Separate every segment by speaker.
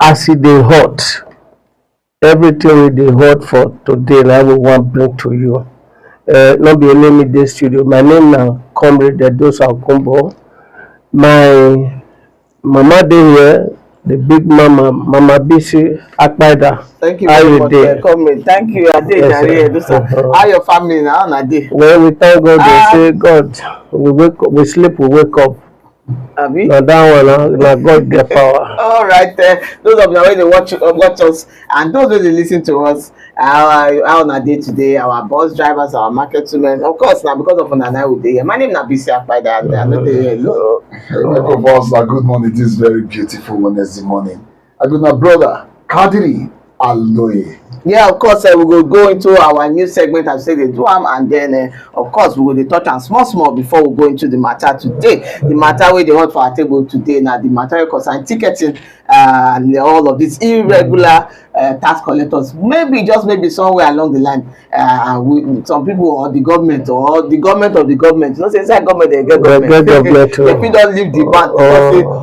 Speaker 1: as e dey hot, everything we dey hot for today na we wan bring to you. No be only me dey studio. My name na Comrade Edosa Okunbo. My mama dey here, the big mama, Mama Bisi Akpaida.
Speaker 2: Thank you very much, Comrade. Thank you, Ade Jare Edosa. How your family now, Ade?
Speaker 1: Well, we thank God. They say God. We wake up, we sleep, we wake up.
Speaker 2: Abi?
Speaker 1: Now that one, now God get power.
Speaker 2: All right, those of you wey dey watch us and those wey dey listen to us, how na day today, our bus drivers, our market women, of course, na because of una na we dey here. My name na Bisi Akpaida, and I no dey here alone.
Speaker 3: Of us, good morning. This is very beautiful Wednesday morning. I got my brother Kadiri Aloye.
Speaker 2: Yeah, of course, we will go into our new segment and say they do and then of course we will touch on small before we go into the matter today. The matter where they want for our table today now, the matter concerning ticketing and all of these irregular tax collectors. Maybe somewhere along the line, some people or the government of the government. You know, say inside government they get government. If you don't leave the bank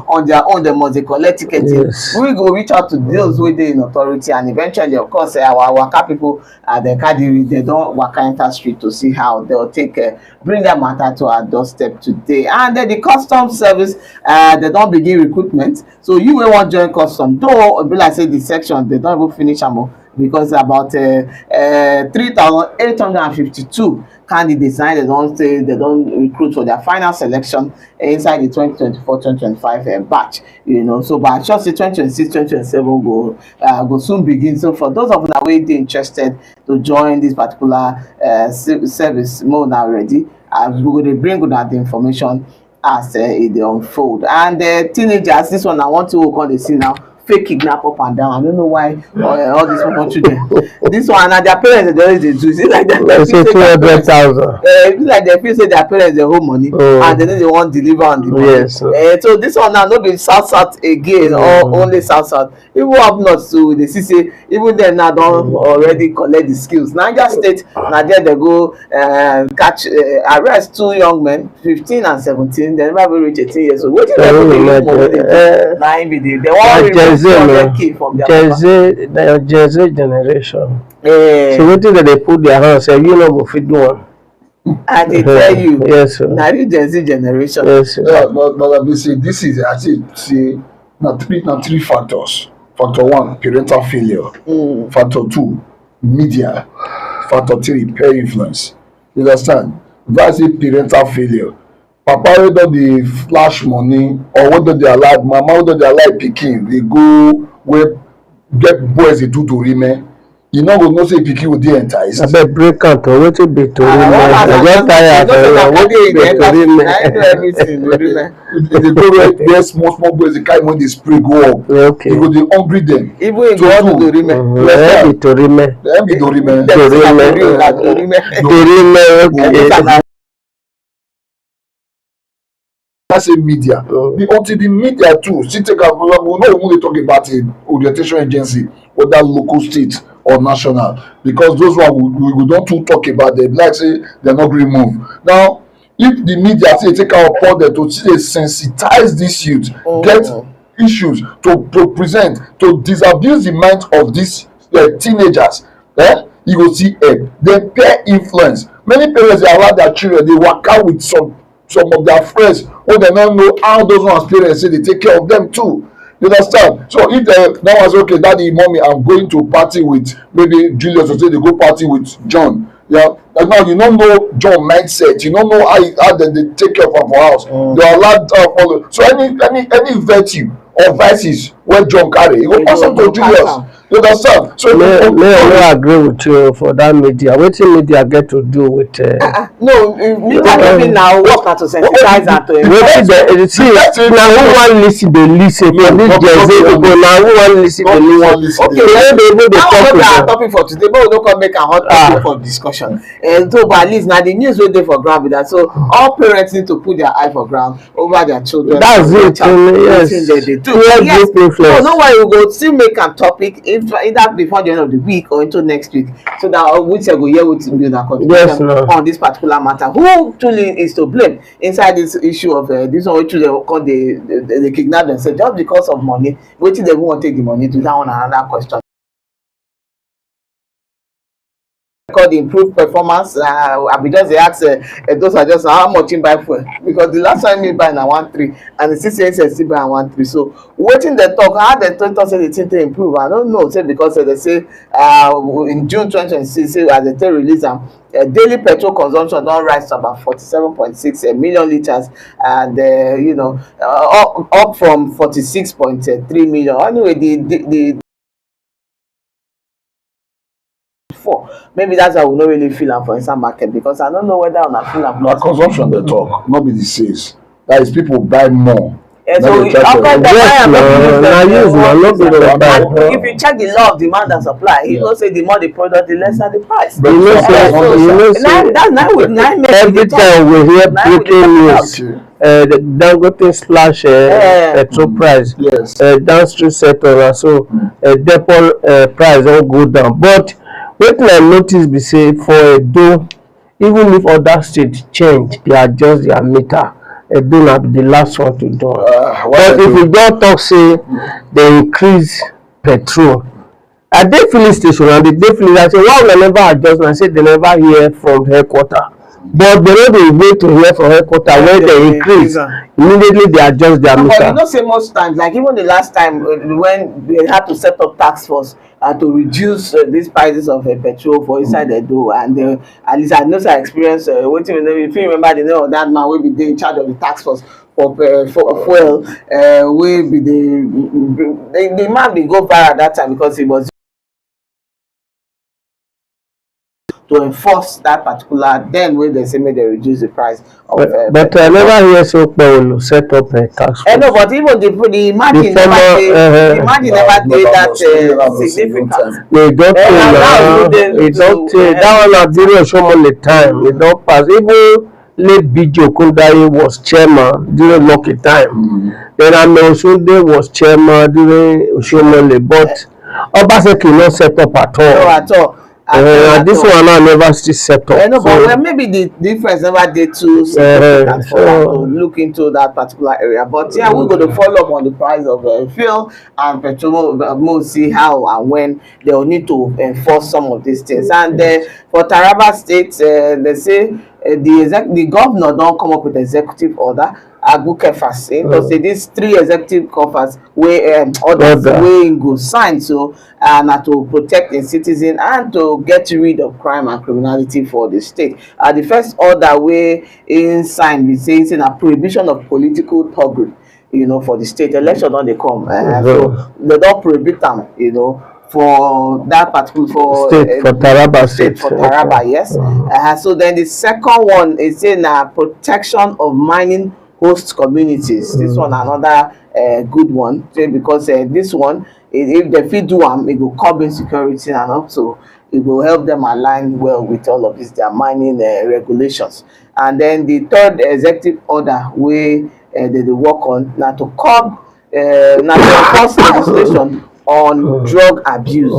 Speaker 2: on their own, they must collect ticketing. Yes. We go reach out to those with the authority, and eventually, of course, our waka people, the Kadiri, they don't waka enter street to see how they'll take bring their matter to our doorstep today. And then the customs service, they don't begin recruitment. So you will want to join custom, though be like say the section they don't even finish them because about 3,852 candidates now they don't say they don't recruit for their final selection inside the 2024-2025 batch, you know. So but just the 2026-2027 go soon begin. So for those of you that way interested to join this particular service, more now already, we will bring that the information as it unfold. And teenagers, this one I want to work on the scene now. Fake kidnap up and down. I don't know why all these people children. This one and their parents they always do. It's like that.
Speaker 1: They say 200,000.
Speaker 2: It's like they feel say their parents they hold money and then they want deliver on the money.
Speaker 1: Yes.
Speaker 2: So this one now not be south again or only south. Even up north too, they see say even then now don't already collect the skills. Niger State, now there they go catch arrest two young men, 15 and 17. They never reach 18 years old. What did they do? They want
Speaker 1: Gen Z generation. So what did they put their hands? You know, go fit do one.
Speaker 2: And they tell you,
Speaker 1: yes, sir.
Speaker 2: Now you Gen Z generation.
Speaker 1: Yes, sir.
Speaker 3: Yeah, but this is actually say three factors. Factor one, parental failure. Factor two, media. Factor three, peer influence. You understand? That's a parental failure. Papa wey don dey flash money or wey don dey allow mama wey don dey allow pikin dey go where get boys dey do dorime, you no go know say pikin go dey enticed.
Speaker 1: Abeg break am to wetin be dorime. I just tire wetin be dorime.
Speaker 3: Dey go where small boys dey carry money dey spray go up.
Speaker 1: Okay.
Speaker 3: You go dey hungry them.
Speaker 2: Even if you wan do dorime.
Speaker 1: Be dorime.
Speaker 3: Dem be dorime.
Speaker 1: Okay.
Speaker 3: Say media. Until the media too, still take a we no even dey talk about an orientation agency, whether local, state or national, because those one we don't too talk about them. Like say they're not green move. Now, if the media say take our upon them to sensitize this youth, get issues to present, to disabuse the mind of these teenagers, you go see then peer influence. Many parents dey allow their children dey waka with some of their friends wey dem no know how those ones parents say dey take care of them too. You understand? So if that was okay, daddy, mommy, I'm going to party with maybe Julius, or say they go party with John. Yeah, like now you don't know John mindset. You don't know how they take care of our house. They are allowed follow. So any virtue or vices where John carry, you go pass on to Julius. You understand? So
Speaker 1: may I agree with you for that media. What media get to do with?
Speaker 2: No, media even now work to sensitize and to.
Speaker 1: See, now who want listen? They listen. For this Gen Z people, now who want listen? They listen.
Speaker 2: Okay, they talk our topic for today, but we don't come make a hot topic for discussion. And so, but at least now the news wey dey for ground with that. So all parents need to put their eye for ground over their children.
Speaker 1: That's it. Yes.
Speaker 2: They do. Yes. So no worry, we go still make a topic if either before the end of the week or into next week, so that we go hear what you build a contribution on this particular matter. Who truly is to blame inside this issue of this one? Which they call the kidnap themselves just because of money. Which they won't take the money to? That one another question. Called improved performance. I be just ask those are just how much in buy fuel, because the last time me buy na 1.3 and the CCS still buy 1.3. So waiting the talk, how the talk say the thing to improve, I don't know. Say because they say in June 2026, say as they release them, daily petrol consumption don rise to about 47.6 million liters, and you know, up from 46.3 million. Anyway, the maybe that's why we no really feel am for inside market, because I don't know whether una feel am.
Speaker 3: Na consumption dey talk, not be the sales. That is, people buy more.
Speaker 2: So if you check the law of demand and supply, you know say the more the product, the lesser the price.
Speaker 1: Every time we hear breaking news, the Dangote slash petrol price, downstream sector, so depot price don go down. But wetin I notice be say for Edo, even if other states change, they adjust their meter, Edo na be the last one to do. But if you don talk say they increase petrol, I dey filling station and the dey filling, I say why una never adjust? And I say they never hear from headquarter. But they no dey wait to hear from headquarter when they increase. Immediately they adjust their meter.
Speaker 2: But you know, say most times, like even the last time when they had to set up task force to reduce these prices of petrol for inside the door, and at least I know some experience. Waiting, if you remember the name of that man, will be in charge of the task force for fuel. Will be the man be go viral at that time because he was to enforce that particular, then when they say may they reduce the price of
Speaker 1: but I never hear so Paulo set up a tax force.
Speaker 2: No, but even the margin never did that significant.
Speaker 1: They don't that one at during Shomole time, they don't pass. Even late Bijo Kundaye was chairman during Lucky time. Then Ameosunde was chairman during Shomole, but Obaseki not set up at all.
Speaker 2: No, at all.
Speaker 1: This one I never still set up.
Speaker 2: No, but well, maybe the difference never did too significant for them to look into that particular area. But yeah, we're going to follow up on the price of fuel and petrol. We'll see how and when they will need to enforce some of these things. And for Taraba State, they say the governor don't come up with executive order. Agukefas, because these 3 executive offers where others way go sign, so to protect the citizen and to get rid of crime and criminality for the state. The first order way in sign be saying a prohibition of political thuggery, you know, for the state. Election don't they come, so they don't prohibit them, you know, for that particular for
Speaker 1: Taraba State.
Speaker 2: For Taraba, yes. So then the second one is saying protection of mining host communities. This one another good one, because this one, if they fit do them, it will curb insecurity, and also it will help them align well with all of this their mining regulations. And then the third executive order where they work on now to curb now to enforce legislation on drug abuse.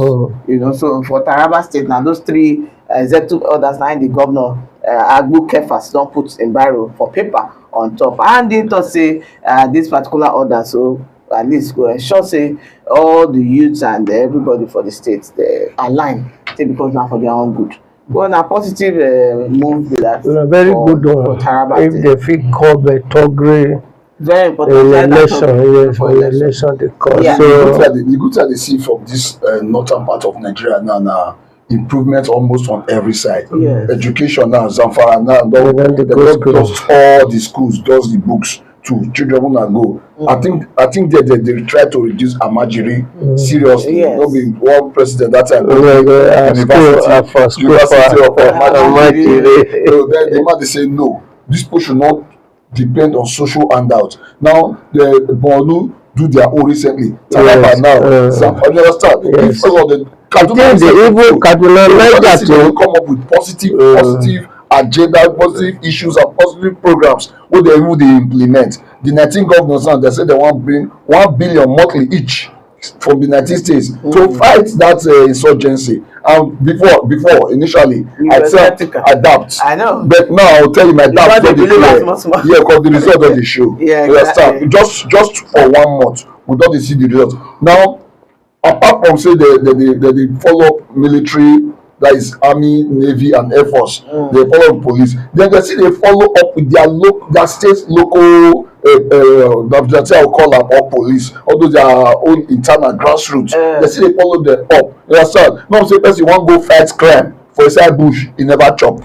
Speaker 2: You know, so for Taraba State now those 3 executive orders now the governor Agukefas don't put in barrel for paper on top, and they to say this particular order, so at least go ensure say all the youths and everybody for the state they align, because now for their own good. Well, a positive move with that.
Speaker 1: Very good one. If they feel called by Togre,
Speaker 2: very important
Speaker 1: election, for election they call.
Speaker 2: Yeah.
Speaker 1: So
Speaker 3: the good side they see from this northern part of Nigeria now improvement almost on every side.
Speaker 2: Yes.
Speaker 3: Education now, Zamfara now, they just all the schools, does the books to children wanna go. I think they try to reduce Amajiri seriously.
Speaker 2: Yes.
Speaker 3: Not be one president that time.
Speaker 1: University
Speaker 3: of Amajiri. So then the man they say no, this people should not depend on social handouts. Now the Borno do their own recently. Taraba now, Zamfara, you understand? If all of the Kaduna come up with positive agenda, positive issues and positive programs where they implement. The 19 governors now they say they want to bring 1 billion monthly each from the United States to fight that insurgency. And before initially I said adapt.
Speaker 2: I know.
Speaker 3: But now I'll tell you my doubt don't dey clear. Yeah, because the result don dey show.
Speaker 2: Yeah,
Speaker 3: you
Speaker 2: exactly.
Speaker 3: understand? Just for 1 month we don dey see the result. Now apart from say they follow up military, that is army, navy and air force, they follow up police, then they see they follow up with their state local that's how I call them, or police, although their own internal grassroots, they see they follow them up. You understand? No say person wan go fight crime for inside bush, he never chop.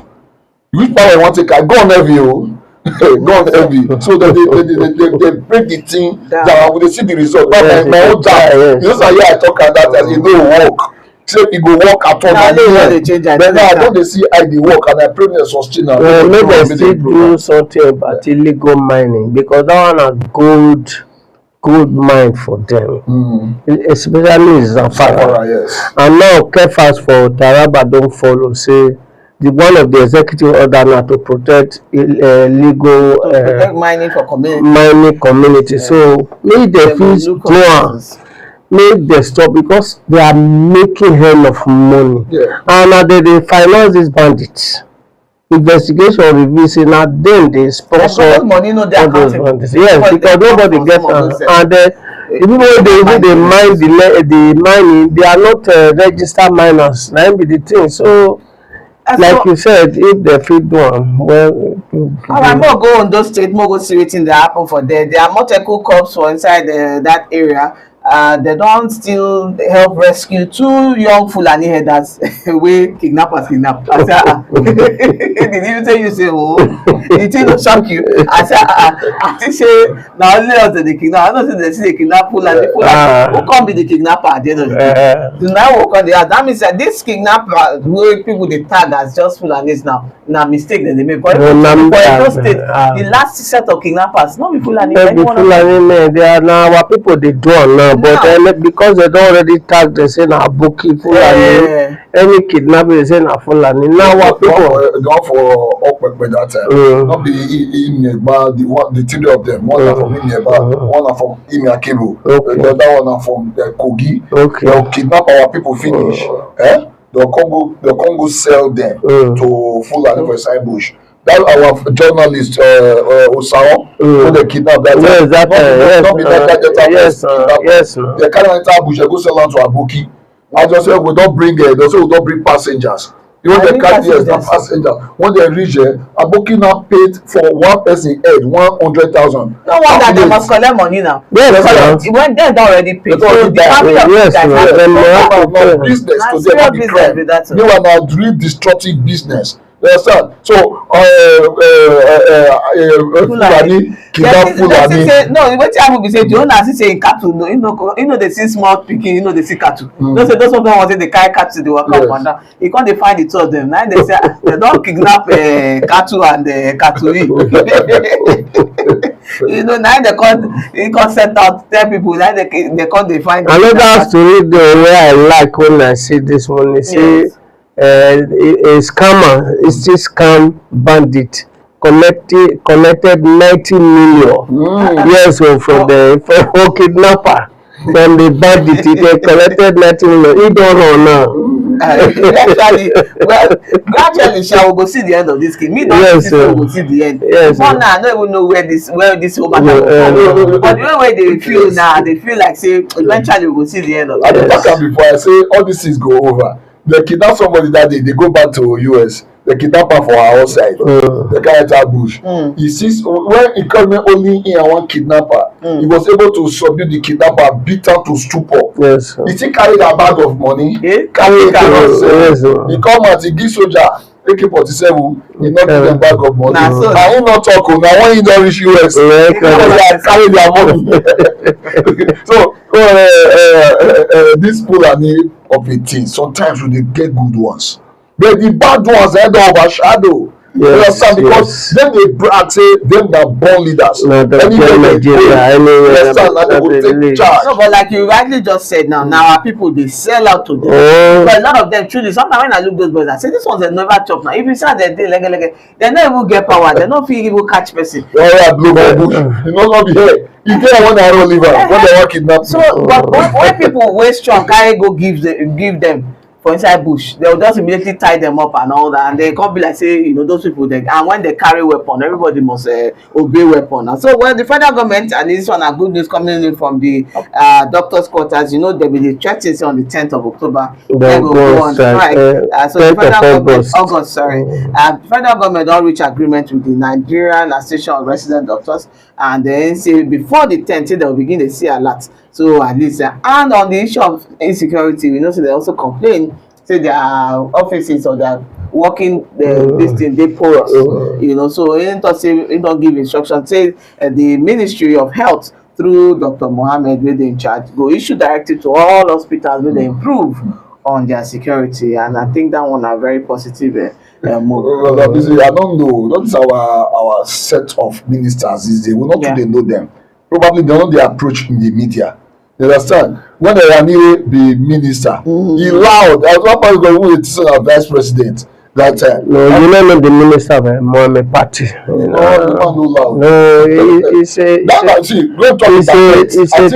Speaker 3: Which power you wan take? Go on heavy o. Go on heavy. So that they break the thing down. We dey see the result. Now my own time, you know say I talk at that time, e no work. Say e go work at all. But now I don dey see how e dey work, and I pray may sustain am.
Speaker 1: Make dem still do something about illegal mining, because that one na gold mine for them, especially in Zamfara.
Speaker 3: Yes.
Speaker 1: And now Kefas for Taraba don follow say the one of the executive order na to protect legal
Speaker 2: mining for community.
Speaker 1: Mining community. So make dem fit do am. Make dem stop, because they are making hell of money. And na they finance these bandits. Investigation reveal say na dem dey sponsor
Speaker 2: money no dey accountable.
Speaker 1: Yes, because nobody get am. And the people wey dey mine the mining, they are not registered miners. Na be the thing. So like you said, if they fit do am well.
Speaker 2: Alright, more go on those state, more go see wetin dey happen for there. There are multiple cops for inside that area. They don't still help rescue 2 young Fulani headers wey kidnappers kidnap. I say, did you say you say oh? It will shock you. I say, I think say now only us dey kidnap. I don't say they see the kidnap Fulani. Who come be the kidnapper at the end of the day? So now we come there. That means that this kidnapper wey people dey tag as just Fulanis now, na mistake dem dey make. For Edo State, the last set of kidnappers no be Fulani.
Speaker 1: Fulani men, they are now our people dey do am now. But because they don't already tag, they say na Aboki Fulani. Any kidnapping, they say na Fulani. Now what people
Speaker 3: gone for Okpekpe that time. Not be Imeba, the 3 of them. One are from Imeba, one are from Imiakibu, the other one are from Kogi. They'll kidnap our people finish. They'll come go sell them to Fulani for inside bush. That our journalist Osao, who they kidnapped that time. Yes. They carry enter bush, they go sell out to Aboki. I just say we don't bring they say we don't bring passengers. You know they carry the passenger. When they reach there, Aboki now paid for one person head 100,000.
Speaker 2: No wonder they must collect money now.
Speaker 1: Yes,
Speaker 2: when they don't already pay. So the family of these guys have
Speaker 3: business to them be crime. They were now real destructive business. You understand? So Fulani kidnap Fulani.
Speaker 2: No, wetin happen be say the owner see say in cattle, no, you know they see small pikin, you know they see cattle. No say those of them want say they carry cattle dey waka up and down. You come dey find the 2 of them. Now they say they don kidnap cattle and cattle. You know, now they come set out tell people. Now they come dey find.
Speaker 1: Another story though wey I like when I see this one, say. A scammer, it's this scam bandit collected 90 million. Yes, so from the kidnapper, from the bandit, they collected 90 million. He don't know now.
Speaker 2: Gradually, shall we go see the end of this game? Me don't think we will see the end.
Speaker 1: Yes,
Speaker 2: now I don't even know where this over will. But the way they feel now, they feel like say eventually we will see the end of it.
Speaker 3: I talk am before. I say all these things go over. They kidnap somebody that day, they go back to US. They kidnap her for our outside. They carry enter bush. He sees when he called me only in one kidnapper, he was able to subdue the kidnapper, beat her to stupor.
Speaker 1: Yes.
Speaker 3: He still carried a bag of money.
Speaker 1: Carry
Speaker 3: he come out, he give soldier AK-47, he not give them bag of money.
Speaker 2: So,
Speaker 3: and he not talk, now when he don't reach US, carry their money. So this Fulani of a thing, sometimes we dey get good ones, but the bad ones end up overshadow. Yes, because then they brag say them na born leaders. Anyway, take charge.
Speaker 2: No, but like you rightly just said now our people they sell out to them. But a lot of them truly, sometimes when I look those boys, I say this ones they never chop now. If you say they dey they don't even get power. They don't feel even catch person.
Speaker 3: Bush. You know not be here. You get when I don't leave her, when they want kidnap me.
Speaker 2: So but when people wey strong carry go give them for inside bush, they will just immediately tie them up and all that, and they come be like say, you know, those people they, and when they carry weapon, everybody must obey weapon. And so when the federal government, and this one are good news coming in from the doctors quarters, you know, they will be threatening say on the 10th of October they will go on strike. So the federal government, August, sorry, the federal government don reach agreement with the Nigerian Association of Resident Doctors, and then say before the 10th they will begin to see alert. So at least and on the issue of insecurity, we know so they also complain say their offices or their working this thing they porous, you know. So he don't give instructions, say the Ministry of Health through Dr. Mohammed wey dey in charge go issue directive to all hospitals wey dey improve on their security, and I think that one are very positive move.
Speaker 3: I don't know, that is our set of ministers these days. We not they know them. Probably they know the approach in the media. You understand? When Rani be minister, he loud. I was not part of the vice president that time.
Speaker 1: No, you know the minister of Mohammed Party. No, it's a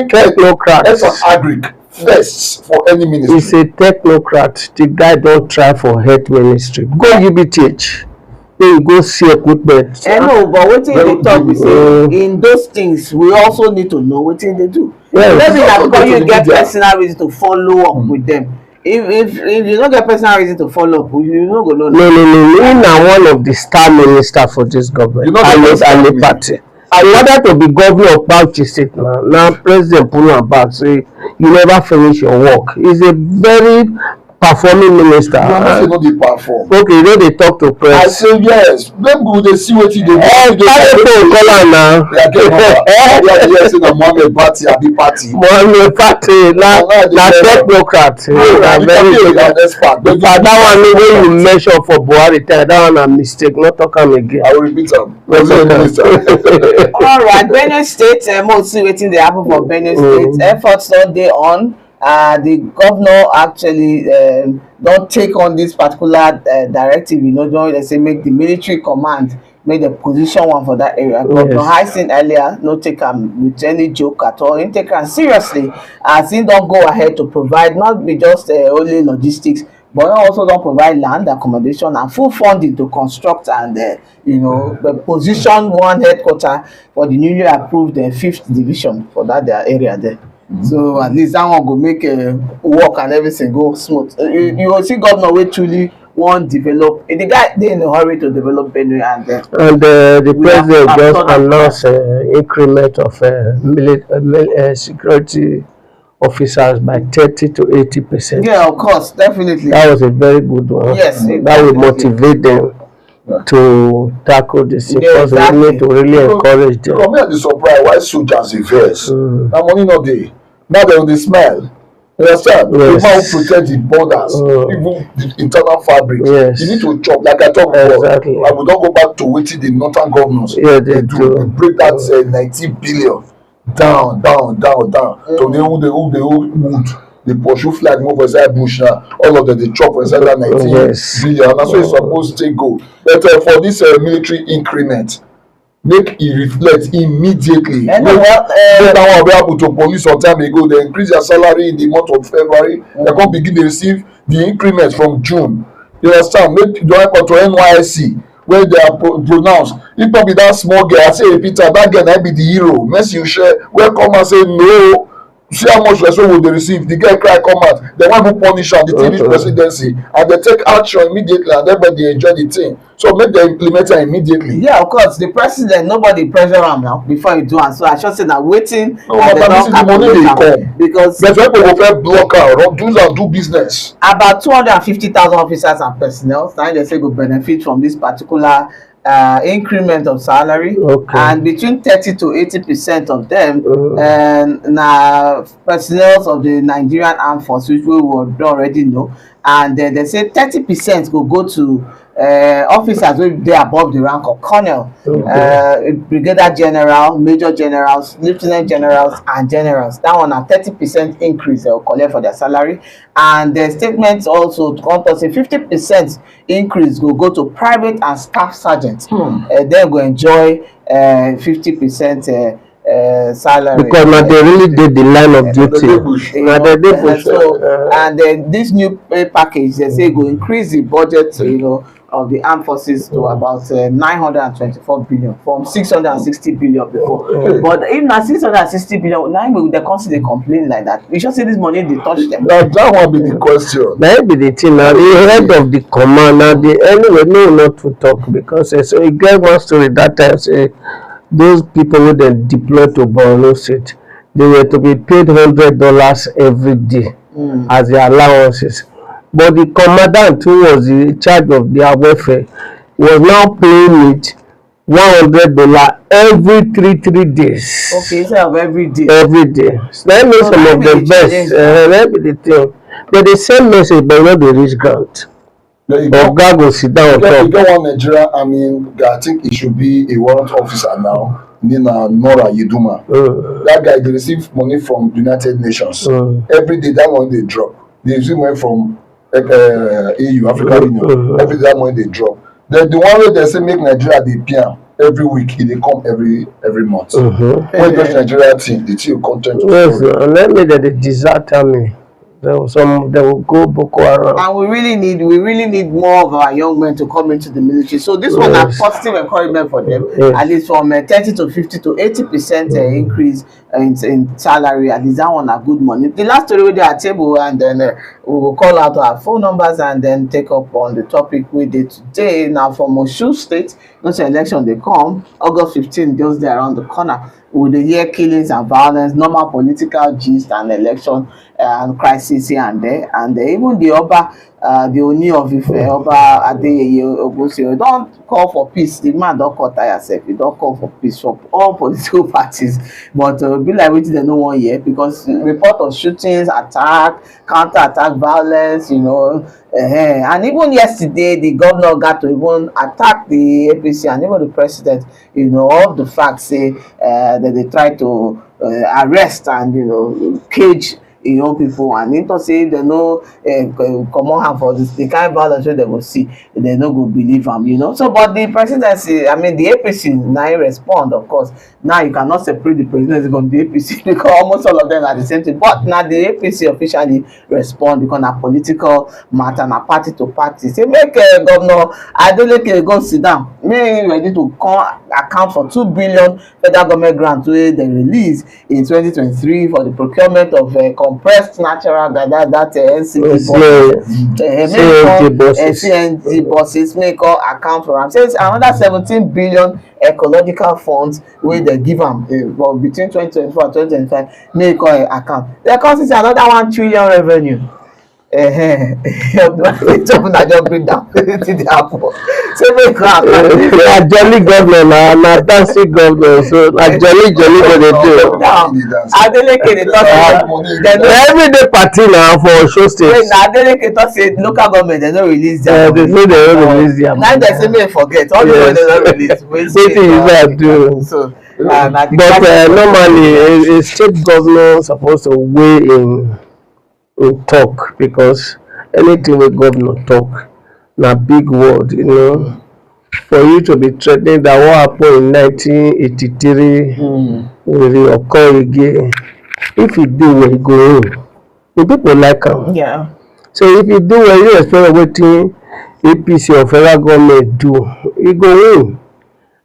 Speaker 1: technocrat.
Speaker 3: That's an agric first for any ministry.
Speaker 1: He's a technocrat. The guy don't try for health ministry. Go UBTH. You go see equipment.
Speaker 2: I know, but wetin they talk we say in those things we also need to know wetin they do.
Speaker 1: Yes.
Speaker 2: Maybe na because you get personal reason to follow up with them. If you don't get personal reason to follow up, you no go know.
Speaker 1: No. He na one of the star minister for this government.
Speaker 3: You know
Speaker 1: the party. In order to be governor of Bauchi State now President pull am back say you never finish your work. He's a very performing minister.
Speaker 3: You know they perform.
Speaker 1: Okay, you know they talk to press.
Speaker 3: I say yes. Them go they see what you do.
Speaker 1: Now.
Speaker 3: Yes, in a Mohammed Party, a big party.
Speaker 1: Mohammed Party, na technocrat. That one wey you mention for Buhari time, that one a mistake. Not talk am again.
Speaker 3: I will repeat am.
Speaker 2: All right, Benue State, we'll see wetin dey happen for Benue State. Efforts don dey on. The governor actually don't take on this particular directive, you know, don't they say make the military command make the position one for that area. Governor Hyson earlier no take him with any joke at all. He take him seriously as he don't go ahead to provide not be just only logistics, but also don't provide land, accommodation, and full funding to construct and you know, the position one headquarter for the newly approved 5th division for that their area there. So at least that one go make work and everything go smooth. You will see governor wey truly wan develop. The guy dey in a hurry to develop Benue, and
Speaker 1: the president just announced increment of security officers by 30 to 80%.
Speaker 2: Yeah, of course, definitely.
Speaker 1: That was a very good one.
Speaker 2: Yes,
Speaker 1: that will motivate them to tackle this because we need to really encourage them.
Speaker 3: Come here, the surprise why soldiers reverse. That money not there. Now they on the smell. You understand?
Speaker 1: Yes.
Speaker 3: The man who protect the borders, even the internal fabric.
Speaker 1: Yes.
Speaker 3: You need to chop like I talked before.
Speaker 1: Exactly.
Speaker 3: I will not go back to waiting the northern governors.
Speaker 1: Yeah, they do.
Speaker 3: They break that 19 billion down. So they wood. They pursue flag move for inside bush now. All of them they chop for inside that 19 billion. And that's what it's supposed to go. But for this military increment, make it reflect immediately. That one be happen to police some time ago. They increase their salary in the month of February. They can't begin to receive the increment from June. You understand? Make the happen to NYSC where they are pronounced. If not be that small girl, I say Peter, that girl might be the hero. Messi you share, well come and say no. See how much respect will they receive. The girl cry come out. They want to punish her, the Finnish presidency, and they take action immediately, and everybody enjoy the thing. So make them implement it immediately.
Speaker 2: Yeah, of course. The president, nobody pressure him now before you do, and so I should say that waiting.
Speaker 3: No, but this is the money they come
Speaker 2: because
Speaker 3: but when people go block out, do business.
Speaker 2: About 250,000 officers and personnel. Now they say go benefit from this particular increment of salary, and between 30 to 80% of them na personnel of the Nigerian Armed Forces, which we would already know, and they say 30% will go to officers wey dey above the rank of colonel, brigadier general, major generals, lieutenant generals, and generals. That one na 30% increase they will collect for their salary, and the statement also come to say 50% increase will go to private and staff sergeants. They go enjoy 50% salary.
Speaker 1: Because now they really did the line of duty. Now they did push.
Speaker 2: So, and then this new pay package, they say go increase the budget, of the armed forces to about 924 billion from 660 billion before. But if na 660 billion, now they constantly complain like that. We should say this money they touch them.
Speaker 3: Now that one be the question.
Speaker 1: That be the thing. Now the head of the command, now the anyway, no, not to talk because so you get one story that time say those people who then deployed to Borno State, they were to be paid $100 every day as their allowances. But the commandant who was in charge of their welfare was now paying it $100 every three days.
Speaker 2: Okay, instead of every day.
Speaker 1: Every day. So that makes some of the best. That be the thing. But the same message, but not the rich grant. God go sit down on top.
Speaker 3: You get one Nigeria, I think it should be a warrant officer now. Nora Yeduma. That guy, they receive money from United Nations. Every day, that money they drop. They receive money from EU, African Union. Every day, that money they drop. The one way they say make Nigeria they pay every week, they come every month. When does Nigeria think the team content?
Speaker 1: Yes, let me that the desert army. There will go Boko Haram.
Speaker 2: And we really need more of our young men to come into the military. So this one a positive encouragement for them. At least from 30 to 50 to 80% increase in salary. At least that one a good money. The last story with our table, and then we will call out our phone numbers and then take up on the topic we did today. Now from Osun State, once the election they come, August 15 just there around the corner. With the year killings and violence, normal political gist and election and crisis here and there, and even the Oba, the Oni of Ife, Oba Adeyeye Ogunsi, don't call for peace. The man don't call tire yourself. He don't call for peace from all political parties. But be like waiting they no one yet because report of shootings, attack, counter-attack violence, and even yesterday the governor got to even attack the APC and even the president, of the fact say that they try to arrest and cage people, and into say they no come on for this the kind of violence they will see, they no go believe them, so but the presidency, the APC now respond. Of course now you cannot separate the presidency from the APC because almost all of them are the same thing, but now the APC officially respond because na political matter, na party to party. Say make Governor Adeleke go sit down, make ready to come account for 2 billion federal government grant wey they release in 2023 for the procurement of compressed natural gas, that CNG buses, make all account for am. Says another 17 billion ecological funds wey they give am between 2024 and 2025, make all account. They consider another 1 trillion revenue. Just bring down the apple. So make
Speaker 1: a jolly governor, na dancing governor. So a jolly what they do.
Speaker 2: Now, Adeleke they talk
Speaker 1: everyday party now for Osun State.
Speaker 2: Wait, na Adeleke talk say local government they don't release their
Speaker 1: they say they don't release their
Speaker 2: money. Now they say may forget all the money they don't release.
Speaker 1: Wetin you gats do?
Speaker 2: So,
Speaker 1: but normally a state governor supposed to weigh in talk, because anything with governor talk na big word, for you to be threatening that what happened in 1983 will occur again. If you do well, you go in. The people like am.
Speaker 2: Yeah.
Speaker 1: So if you do well, you expect wetin APC or federal government do, you go in.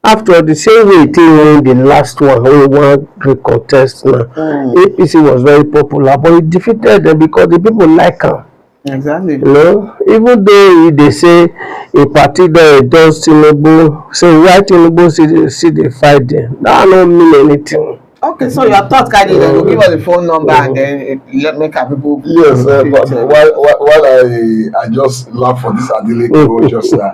Speaker 1: After the same way it win the last one, we won the contest now. APC was very popular, but it defeated them because the people like am.
Speaker 2: Exactly.
Speaker 1: Even though they say a party that does Tinubu, say why Tinubu see they fight them, that don't mean anything.
Speaker 2: Okay, so your thought, Kadi, then we'll give us the phone number and then make our people.
Speaker 3: Yes, but while I just laugh for this Adeleke just now,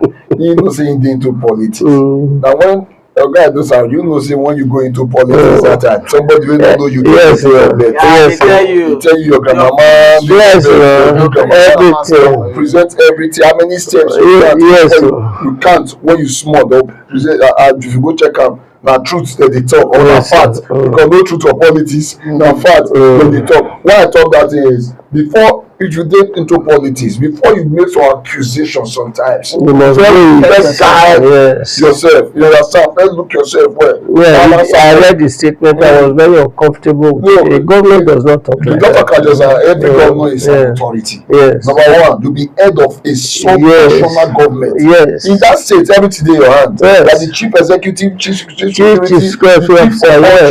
Speaker 3: saying into politics. Now when a guy does how say when you go into politics that time, somebody will know you.
Speaker 1: Yes,
Speaker 2: yes, tell you
Speaker 3: your grandmama,
Speaker 1: yes,
Speaker 3: everything, present everything. How many steps you can't when you small. They'll present. If you go check out. Na truth that they talk or na fact, because no truth or politics, na fact that they talk. Why I talk that is before if you get into politics, before you make some accusations sometimes,
Speaker 1: You must
Speaker 3: first guide yourself. You understand? First look yourself well.
Speaker 1: Well, I read the statement. I was very uncomfortable with it. The government does not talk like that.
Speaker 3: Every governor is an authority.
Speaker 1: Yes.
Speaker 3: Number one, you be head of a sub-national government.
Speaker 1: Yes.
Speaker 3: In that state, everything in your hand.
Speaker 1: Yes.
Speaker 3: Like the chief executive, chief security,
Speaker 1: chief of all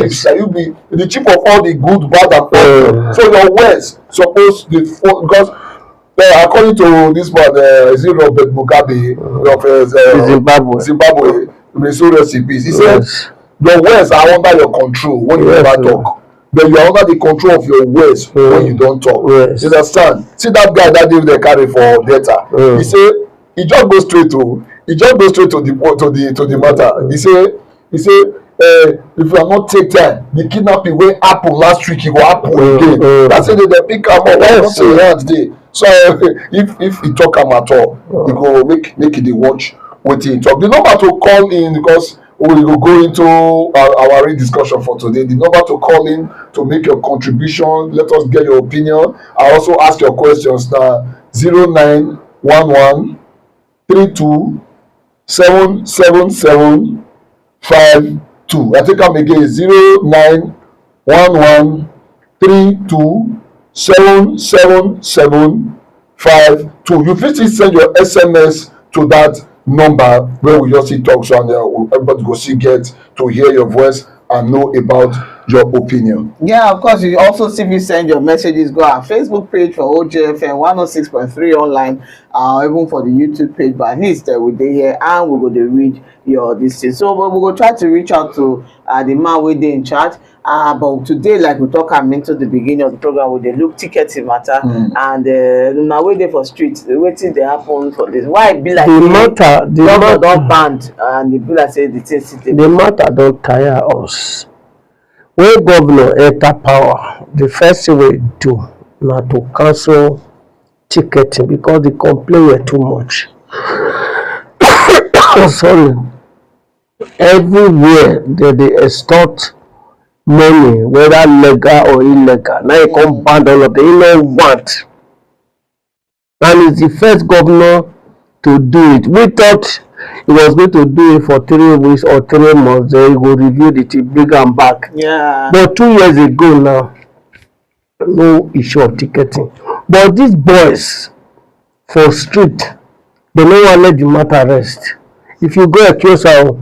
Speaker 1: chiefs.
Speaker 3: That you be the chief of all the good, bad, and ugly. So your words suppose because according to this man, is it Robert Mugabe of Zimbabwe, may so rest in peace. He said your words are under your control when you never talk. But you are under the control of your words when you don't talk. You understand? See that guy that they carry for data. He say he just go straight to the matter. He say if you are not take time, the kidnapping wey happen last week, e go happen again. That's say they pick am up. I don't say hands dey. So if he talk am at all, e go make e dey watch wetin he talk. The number to call in, because we will go into our real discussion for today. The number to call in to make your contribution, let us get your opinion. I also ask your questions now. 0911 32 777 52. I think I'm again 0911 32 777 52. You fit send your SMS to that number where we just see talk, so and everybody go see get to hear your voice and know about your opinion.
Speaker 2: Yeah, of course. You also see me send your messages. Go our Facebook page for OJFM 106.3 online, even for the YouTube page. But at least we dey here and we go to read your this thing. So we will try to reach out to the man wey dey in charge. But today, like we talk into the beginning of the program, we dey look ticketing matter and now wey dey for street, wetin dey happen for this? Why it be like
Speaker 1: the matter
Speaker 2: don banned and e be like say the thing still dey.
Speaker 1: The matter don tire us. When governor enter power, the first thing we do na to cancel ticketing because the complaint were too much. Sorry. Everywhere they extort money, whether legal or illegal. Now you come ban all of them. You know what? And it's the first governor to do it. We thought he was going to do it for 3 weeks or 3 months. Then he will review the thing, bring am back.
Speaker 2: Yeah.
Speaker 1: But 2 years ago now, no issue of ticketing. But these boys for street, they no wan let the matter rest. If you go accuse of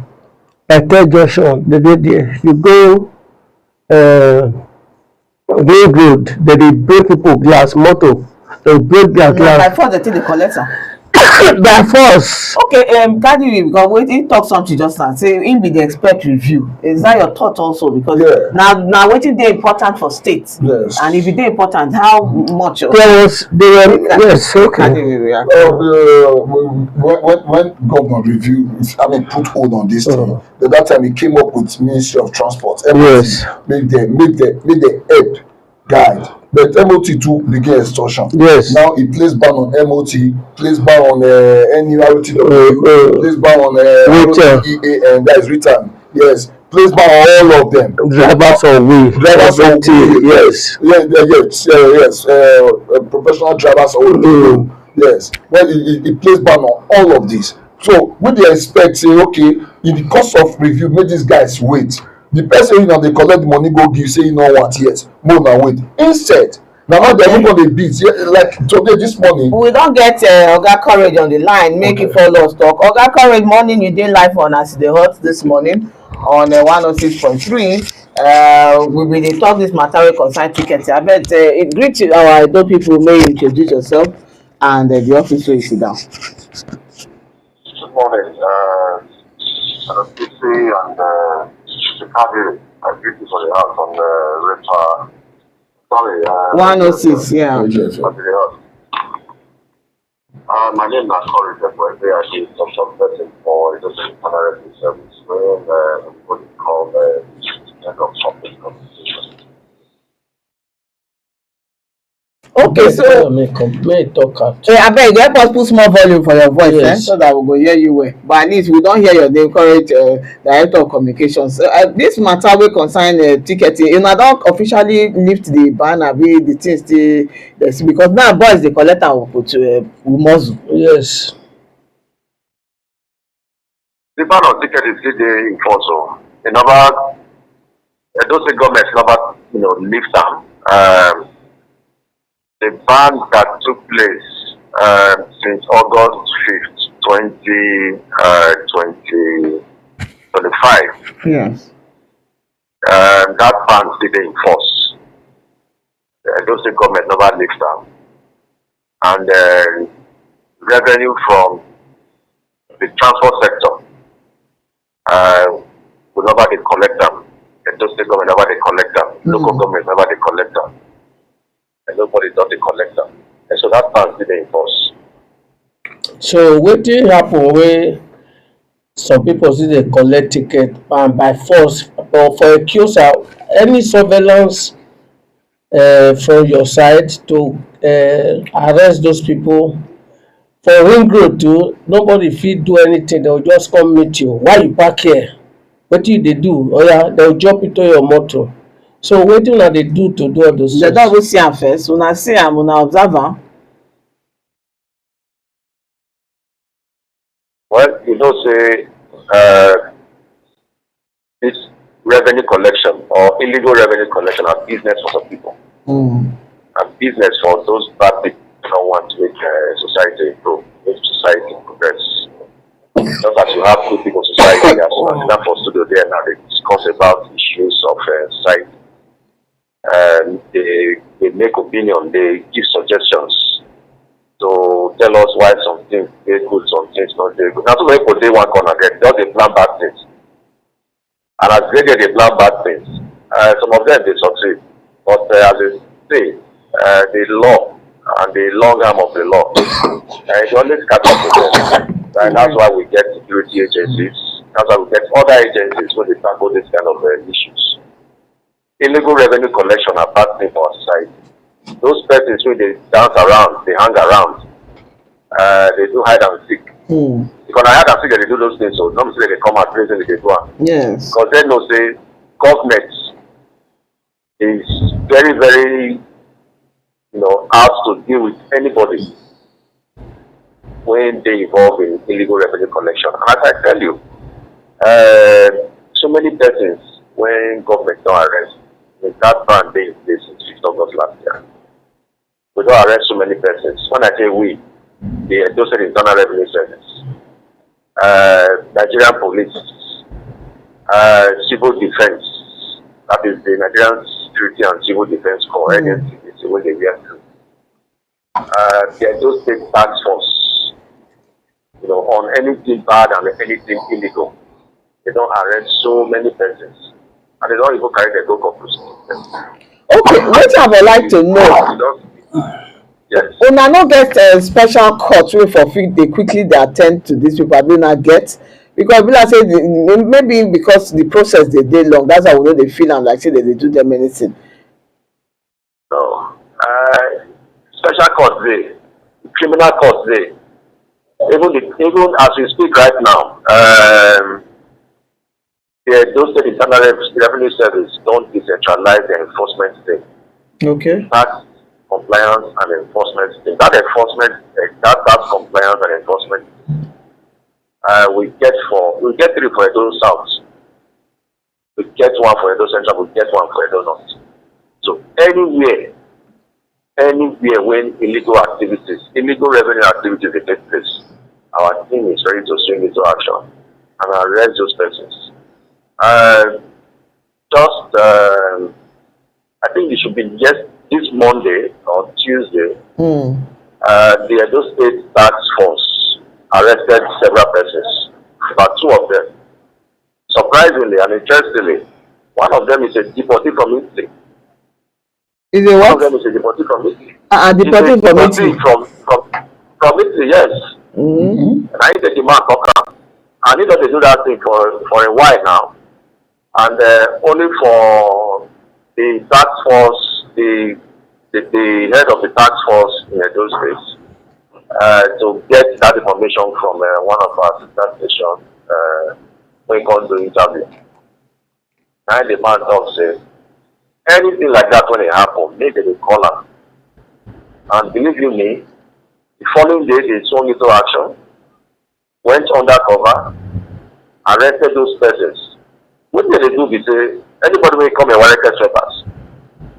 Speaker 1: Ete Junction, they dey there. You go Ring Road, they dey break people glass, motor, they break their glass.
Speaker 2: By force, they take the collector.
Speaker 1: By force.
Speaker 2: Okay, Kadi, because wetin talk something just now, say him be the expert review. Is that your thought also? Because now wetin dey important for state.
Speaker 3: Yes.
Speaker 2: And if it dey important, how much?
Speaker 1: Yes, okay.
Speaker 3: When government review, put hold on this thing, that time he came up with Ministry of Transport.
Speaker 1: Yes.
Speaker 3: Make the help guide. But MOT too begin extortion.
Speaker 1: Yes.
Speaker 3: Now he place ban on MOT, place ban on NURTW, place ban on ROTEA, and that is written. Yes. Place ban on all of them.
Speaker 1: Drivers on way. Yes.
Speaker 3: Yes. Professional drivers on way. Yes. Well, he place ban on all of this. So we dey expect say, okay, in the course of review, make these guys wait. The person they collect money go give say no want yet, more na wait. Instead, now they're not gonna beat. Like today, this morning.
Speaker 2: We don't get Oga Courage on the line. Make it follow us talk. Oga Courage, morning you dey live on as the hot this morning on 106.3. We will talk this matter with concern tickets. I bet greet our adult people. May you introduce yourself and the office where you sit down.
Speaker 4: Good morning, PC and Chicago. I greet you for the house on the River. Sorry.
Speaker 2: 106, yeah.
Speaker 4: My name is Corey Pepper. I did some betting for the Canary service where what we call the head of public competition.
Speaker 2: Okay, so
Speaker 1: may talk out.
Speaker 2: abeg help us put small volume for your voice,
Speaker 1: Yes.
Speaker 2: so that we go hear you well. But at least we don hear your name, current director of communications. This matter wey concern ticketing, una don officially lift the ban abi the thing still dey see, because now boys dey collect am to muzzle.
Speaker 1: Yes.
Speaker 4: The ban on ticket is still dey in force o. E never, those government never, lift am. The ban that took place since August 5th, 2025.
Speaker 2: Yes.
Speaker 4: That ban still dey in force. Those government never lift am, and revenue from the transport sector we never dey collect am. Those government never dey collect am. Local government never dey collect am. And nobody don dey collect am. And so that ban still dey in force.
Speaker 1: So wetin happen wey some people still dey collect ticket and by force, but for a kiosk, any surveillance from your side to arrest those people? For ring road too, nobody fit do anything, they will just come meet you. Why you park here? Wetin you dey do? Oya, they will jump into your motor. So wetin una dey do to do all those things?
Speaker 2: Dem don go see am first, una see am, una observe am.
Speaker 4: Well, say this revenue collection or illegal revenue collection are business for some people. And business for those bad people who don't want to make society improve, make society progress. Just as you have good people in society, as enough for studio there now, they discuss about issues of society. They make opinion, they give suggestions to tell us why some things dey good, some things not dey good. Now, so many people dey one corner, they just dey plan bad things. And as they plan bad things, some of them they succeed. But as they say, the law and the long arm of the law, it always catch up with them. And that's why we get security agencies. That's why we get other agencies when they tackle this kind of issues. Illegal revenue collection are bad thing for our society. Those persons when they dance around, they hang around, they do hide and seek. Because I hide and seek, they do those things, so not say they come out prison, they do one.
Speaker 2: Yes.
Speaker 4: Because they know say government is very, very, out to deal with anybody when they involve in illegal revenue collection. And as I tell you, so many persons when government don't arrest, with that ban they in place since 5th August last year. We don't arrest so many persons. When I say we, those are internal revenue service, Nigerian police, civil defense, that is the Nigerian Security and Civil Defense Corps, agency, what they wear to. They those state task force, on anything bad and anything illegal. They don't arrest so many persons. And they don't even carry their go for
Speaker 2: Okay, what I would like to know.
Speaker 4: Yes.
Speaker 2: Una no get a special court wey for fit dey quickly dey attend to these people, abi una get? Because be like say maybe because the process dey long, that's why we no dey feel am like say they dey do them anything.
Speaker 4: No. Special court dey, criminal court dey. Even as we speak right now, those state internal revenue service don't decentralize the enforcement thing.
Speaker 2: Okay.
Speaker 4: Tax compliance and enforcement thing. That enforcement, that compliance and enforcement, we get 3 for Edo South. We get 1 for Edo Central. We get 1 for Edo North. So anywhere when illegal revenue activities take place, our team is ready to swing into action and arrest those persons. I think it should be just this Monday or Tuesday. The Edo State Task Force arrested several persons, about 2 of them. Surprisingly and interestingly, one of them is a deportee from Italy.
Speaker 2: Is it what?
Speaker 4: One of them is a deportee from Italy.
Speaker 2: Deportee from Italy.
Speaker 4: From Italy, yes. And I take the man come. And he doesn't do that thing for a while now. And only for the task force, the the head of the task force in those days to get that information from one of our sister stations when he comes to interview. And the man talks say anything like that when it happen, maybe they call him. And believe you me, the following day they swung into action, went undercover, arrested those persons. What did they do? They say anybody will come and warrant trespass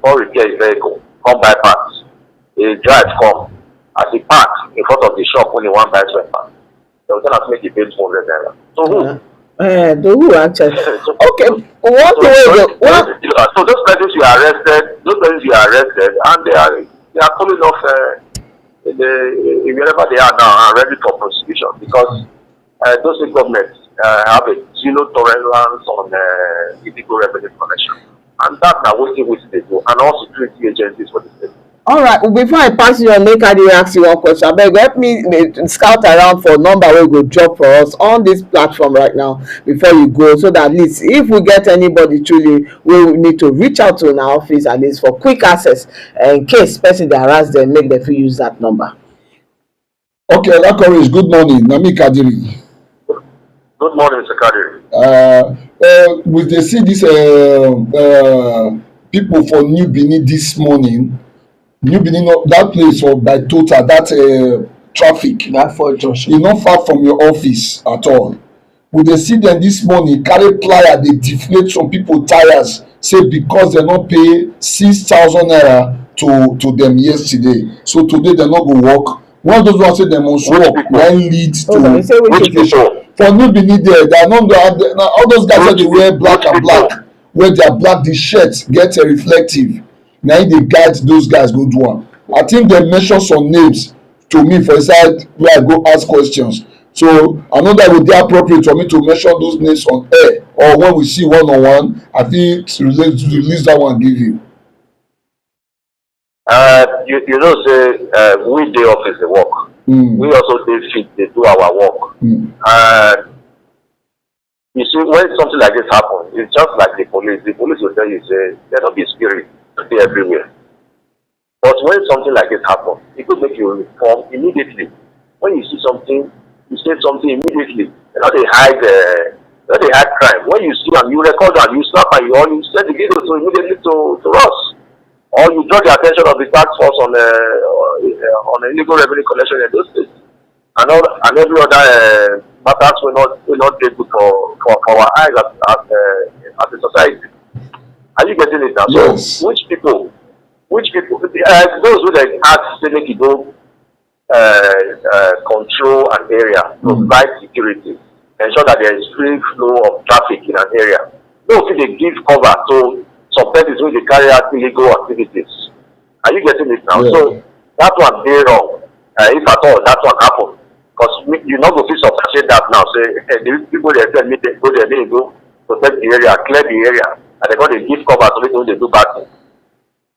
Speaker 4: or repair his vehicle, come bypass. He drive come. As he parks in front of the shop when he want buy trespass, they will tell us make he pay 200 naira. So who?
Speaker 2: The who actually? Okay, what the way
Speaker 4: so those persons you arrested, and they are pulling off wherever they are now and ready for prosecution because those governments have a zero tolerance on illegal revenue collection, and that's now what they do, and all security agencies for the state.
Speaker 2: All right, before I pass you on, make I ask you one question. Abeg, help me scout around for number wey go drop for us on this platform right now before you go, so that at least if we get anybody truly we need to reach out to in our office at least for quick access in case person dey harass them, make dem fit use that number.
Speaker 3: Okay, Olakoris, good morning. Na me Kadiri.
Speaker 4: Good morning, Mr. Kadiri.
Speaker 3: We dey see dis people for New Benin this morning. New Benin, that place for by total, that traffic,
Speaker 1: That for junction.
Speaker 3: e no far from your office at all. We dey see dem this morning carry plier dey deflate some people tires, say because dem no pay 6,000 naira to dem yesterday, so today dem no go work. One of those ones say dem must work, na lead to
Speaker 4: Which people?
Speaker 3: for New Benin there. They are not na all those guys wey dey wear black and black, wey their black the shirt get a reflective. Na im dey guide those guys go do am. I think dem mention some names to me for inside where I go ask questions, so I know that would dey appropriate for me to mention those names on air, or when we see one on one I fit release that one give you.
Speaker 4: You know say we dey office dey work. We also dey fit dey do our work. You see, when something like this happen, it's just like the police. The police will tell you say there no be spirit dey everywhere. But when something like this happen, it could make you inform immediately. When you see something, you say something immediately. You know they hide crime. When you see am, you record am, you snap am, you send the video to immediately to us, or you draw the attention of the task force on illegal revenue collection in those states, and every other matters will not take good for our eyes as a society. Are you getting it now?
Speaker 3: Yes.
Speaker 4: So which people those who dey ask say make you go control an area, provide security, ensure that there is free flow of traffic in an area. No fit dey give cover to some persons wey dey carry out illegal activities. Are you getting it now?
Speaker 3: Yeah.
Speaker 4: So that one dey wrong. If at all that one happen, because you no go fit substantiate that now. Say the people dey tell me dey go there, they go protect the area, clear the area, and they go dey give cover to people wey dey do bad things.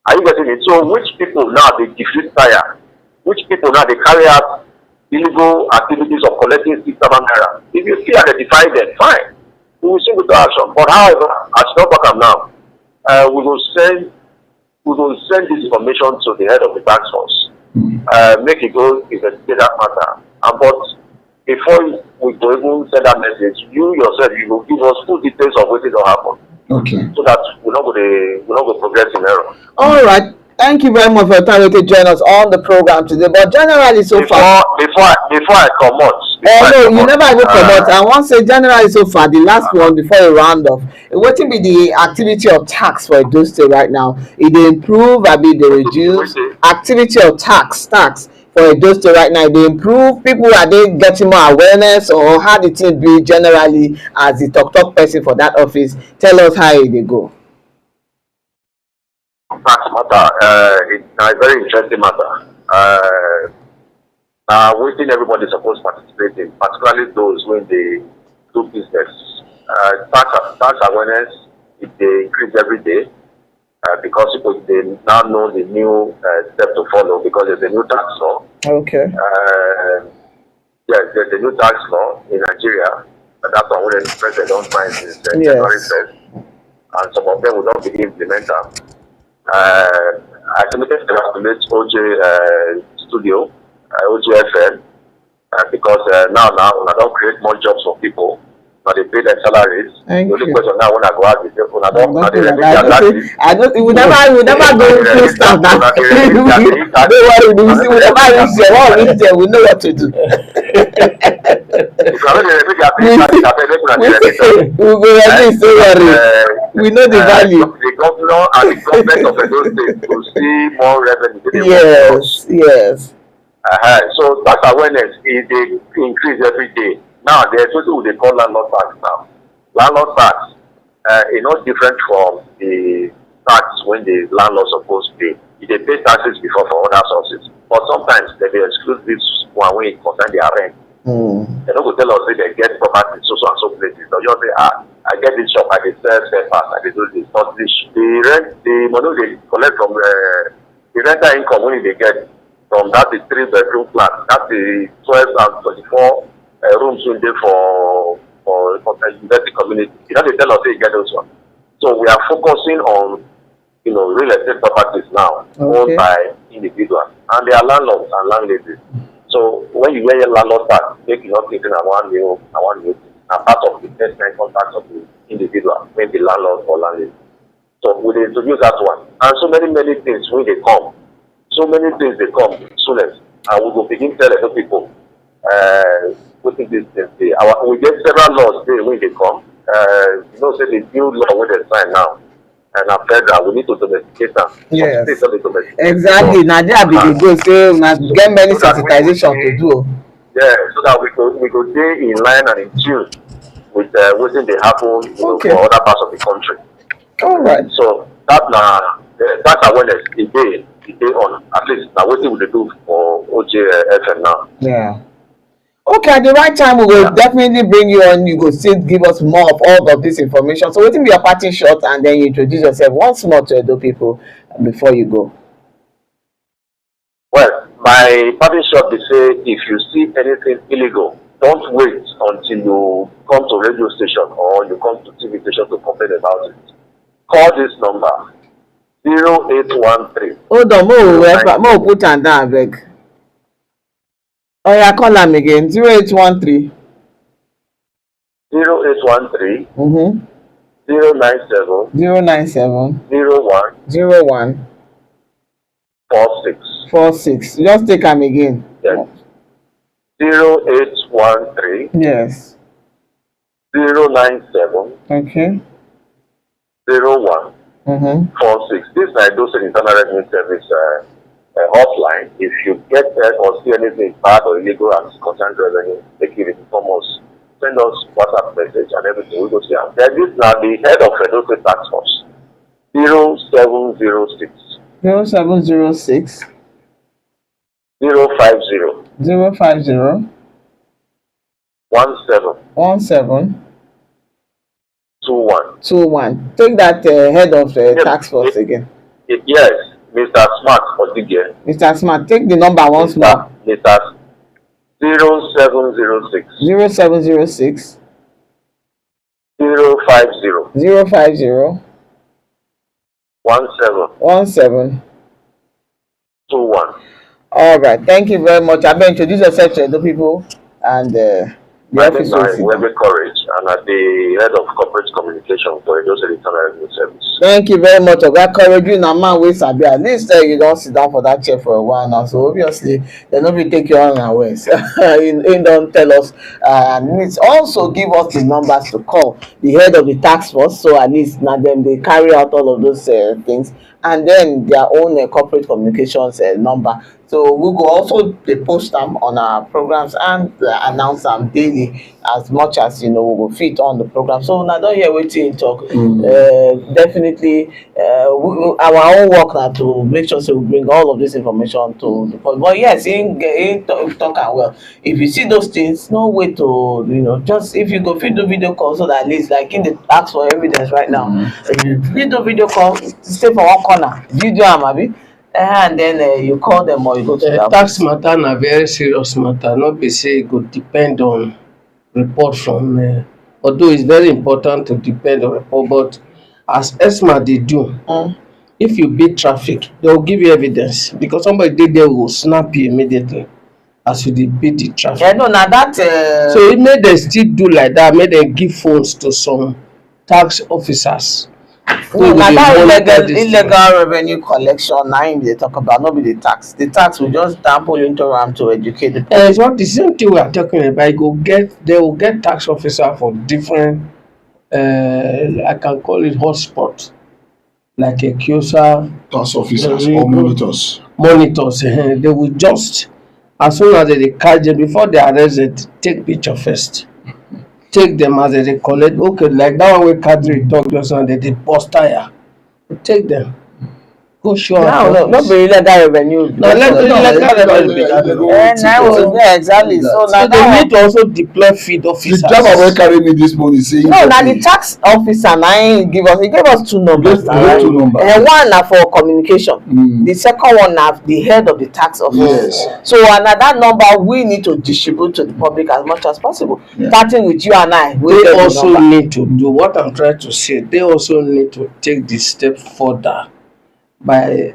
Speaker 4: Are you getting it? So which people now dey deflate tire? Which people now dey carry out illegal activities of collecting 6,000 naira? If you still identify them, fine. We will see with the action. But however, as you don't back up now, we will send this information to the head of the task force. Make it go investigate that matter. But before we go even send that message, you yourself you will give us full details of what is going to happen.
Speaker 3: Okay.
Speaker 4: So that we're not going to progress in error.
Speaker 2: All right. Thank you very much for your time to join us on the program today. But generally, so far,
Speaker 4: before I come out.
Speaker 2: No, you never even come out. I want to say generally so far, the last one before you round off. What will be the activity of tax for Edo State right now? It dey improve, I mean, they reduce activity of tax for Edo State right now. They improve. People are they getting more awareness, or how the thing be generally as the talk person for that office? Tell us how they go.
Speaker 4: Tax matter, it's a very interesting matter. Waiting everybody supposed to participate in, particularly those when they do business. Tax awareness, they increase every day because people they now know the new step to follow because there's a new tax law.
Speaker 2: Okay.
Speaker 4: There's a new tax law in Nigeria, and that's one when the president don't find since January 1st, and some of them will not be implemented. I submitted to congratulate OJ Studio, OJFM, because now I don't create more jobs for people. Now they pay their salaries.
Speaker 2: Thank
Speaker 4: the only
Speaker 2: you.
Speaker 4: question now when I go out is if I don't
Speaker 2: we will never go full stop now. Don't worry, we will never reach there. When we reach there, we know what to do. We go ready, don't worry. We know the value.
Speaker 4: The governor and the government of Edo State will see more revenue.
Speaker 2: Yes.
Speaker 4: So that awareness is they increase every day. Now there's what they call landlord tax now. Landlord tax is not different from the tax when the landlord supposed to pay. They pay taxes before for other sources, but sometimes they exclude this one when it concerns their rent. They don't go tell us that they get property so and so places. They just say, I get this shop, I can sell spare parts, I can do this. But the rent, the money they collect from the rental income when they get from that is 3-bedroom flat. That's the 12 and 24 rooms in there for university community. You know, they tell us they get those ones. So we are focusing on real estate properties now owned by individuals, and they are landlords and landladies. So when you hear landlord tax, make you not thinking I want new thing. Part of the investment contract of the individual, maybe landlord or landlady. So we introduce that one, and so many things when they come. So many things they come soonest, and we will begin telling the people, putting this thing there. We get several laws there when they come. Say the new law when they sign now, and after that we need to domesticate them.
Speaker 2: Yes, exactly. Now there be the go say we get many sensitization to do.
Speaker 4: Yeah, so that we could stay in line and in tune with what they happen for other parts of the country.
Speaker 2: All right.
Speaker 4: So that awareness is there on at least now what we do for OJFM now.
Speaker 2: Yeah. Okay, at the right time we will definitely bring you on. You go still give us more of all of this information. So wetin be your parting shot, and then you introduce yourself once more to Edo people before you go.
Speaker 4: Well, my parting shot is say if you see anything illegal, don't wait until you come to radio station or you come to TV station to complain about it. Call this number 0813.
Speaker 2: Hold on, more put am down abeg. Oh yeah, call am again. 0813.
Speaker 4: 0813. 097.
Speaker 2: 097.
Speaker 4: 01.
Speaker 2: 01. 46. Just take am again.
Speaker 4: Yes. 0813.
Speaker 2: Yes.
Speaker 4: 097.
Speaker 2: Okay.
Speaker 4: 01. 46. This is Edo State Internal Revenue Service hotline. If you get or see anything bad or illegal as concerned revenue, make it inform us. Send us WhatsApp message and everything. We go see them. Then this now the head of Edo State Tax Force. 0706.
Speaker 2: 0706.
Speaker 4: 050.
Speaker 2: 050.
Speaker 4: 17. 21.
Speaker 2: Take that head of the tax force again.
Speaker 4: Yes, Mr. Smart Odigye.
Speaker 2: Mr. Smart, take the number once more.
Speaker 4: Mr. 0706.
Speaker 2: 0706.
Speaker 4: 050.
Speaker 2: 050. 17.
Speaker 4: 21.
Speaker 2: All right, thank you very much. I've been introduce yourself to the people and
Speaker 4: My name is Courage, and I'm the head of corporate communication for Edo State Internal Revenue Service.
Speaker 2: Thank you very much, Oga Courage. You na man wey sabi. At least you don sit down for that chair for a while now, so obviously they no fit take you on and ways. He don tell us, and it's also give us the numbers to call the head of the tax force. So at least now them they carry out all of those things, and then their own corporate communications number. So we go also dey post them on our programs and announce them daily as much as we go fit on the program. So now don't hear wetin he talk. Definitely our own work now to make sure we bring all of this information to the public. But yes, he talk am well. If you see those things, no way to just if you go fit do video call, so that at least like in the ask for evidence right now. If you fit do video call, stay for one corner, video am abi. And then you call them or you go to the
Speaker 1: tax matter na very serious matter. Not be say it go depend on report from although it's very important to depend on report, but as ESMA they do, If you beat traffic, they will give you evidence because somebody dey there will snap you immediately as you dey beat the traffic.
Speaker 2: No, na that.
Speaker 1: So it make dem still do like that, make dem give phones to some tax officers.
Speaker 2: No, na
Speaker 1: dey
Speaker 2: that
Speaker 1: monitor this thing.
Speaker 2: illegal revenue collection na im dey talk about, no be the tax. The tax will just dample into am to educate the people.
Speaker 1: It's not the same thing we are talking about. They will get tax officer for different I can call it hotspot, like a Kiosa
Speaker 3: Tax officers or monitors.
Speaker 1: They will just, as soon as they catch them, before they arrest them, take picture first. Take them as they collect. Okay, like that one wey Kadri talk just now, they burst tire. Take them. Go show
Speaker 2: No, no be illegal revenue.
Speaker 1: No, illegal revenue be that.
Speaker 2: Exactly. So
Speaker 1: So they need to also deploy field officers.
Speaker 3: The driver wey carry me this morning say
Speaker 2: no, na the tax officer na im give us. He gave us two numbers.
Speaker 3: Yes, two numbers.
Speaker 2: One na for communication. The second one na the head of the tax office.
Speaker 3: Yes.
Speaker 2: So another number we need to distribute to the public as much as possible. Starting with you and I.
Speaker 1: They also need to do what I'm trying to say. They also need to take this step further by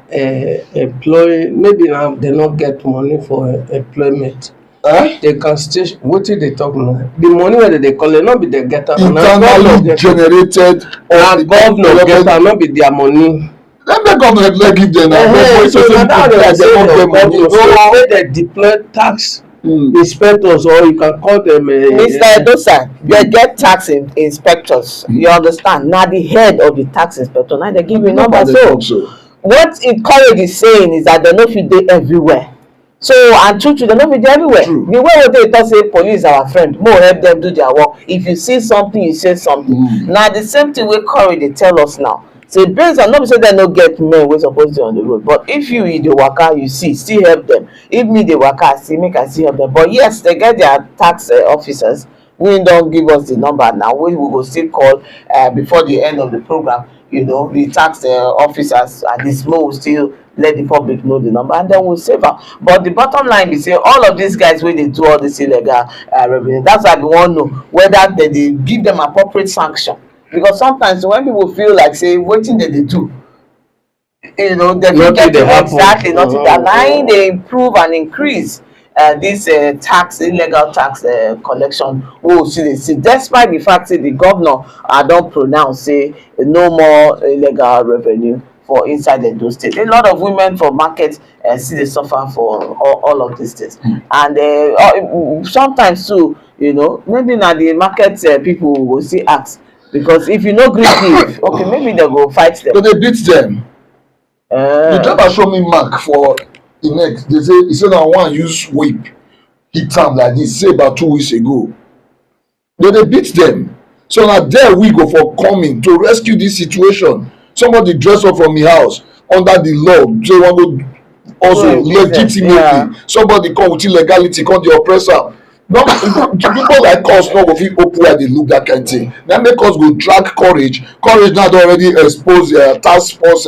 Speaker 1: employing. Maybe now they not get money for employment. They can still wetin they talk now. The money wey they collect no be they get am.
Speaker 3: Internally generated.
Speaker 1: Na governor get am, no be their money.
Speaker 3: Let the government like give them na.
Speaker 1: So na that they say governor. So wey they deploy tax inspectors, or you can call them
Speaker 2: Mr. Edosa, they get tax inspectors. You understand? Na the head of the tax inspector na they give you number. So what Courage is saying is that they no fit dey everywhere. So and true they no fit dey everywhere. The way wey they talk say police our friend, more help them do their work. If you see something, you say something. Na the same thing wey Courage dey tell us now. So based on, no be say dem no get men wey suppose dey on the road, but if you dey waka you see, still help them. If me dey waka see, make I still help them. But yes, they get their tax officers. We don give us the number now, wey we go still call before the end of the program. You know, the tax officers at least will still let the public know the number, and then we'll save am. But the bottom line is say all of these guys wey dey do all this illegal revenue, that's why we wan know whether they dey give them appropriate sanction. Because sometimes when people feel like say wetin dem dey do, you know, dem fit get exactly nothing that na im dey improve and increase this illegal tax collection wey we still dey see, despite the fact say the governor don pronounce say no more illegal revenue for inside Edo State. A lot of women for market still dey suffer for all of these things. And sometimes too, you know, maybe na the market people go still ask, because if you no gree give, okay, maybe they go fight them.
Speaker 3: So they beat them. The driver show me mark for the neck. He said I wan use whip hit am like this, say about 2 weeks ago. They beat them. So now there we go for coming to rescue this situation. Somebody dress up from the house under the law, say wan go also legitimately. Somebody come with illegality, come the oppressor. No, people like us no go fit open where they look that kind of thing. That make us go drag Courage now don already expose task force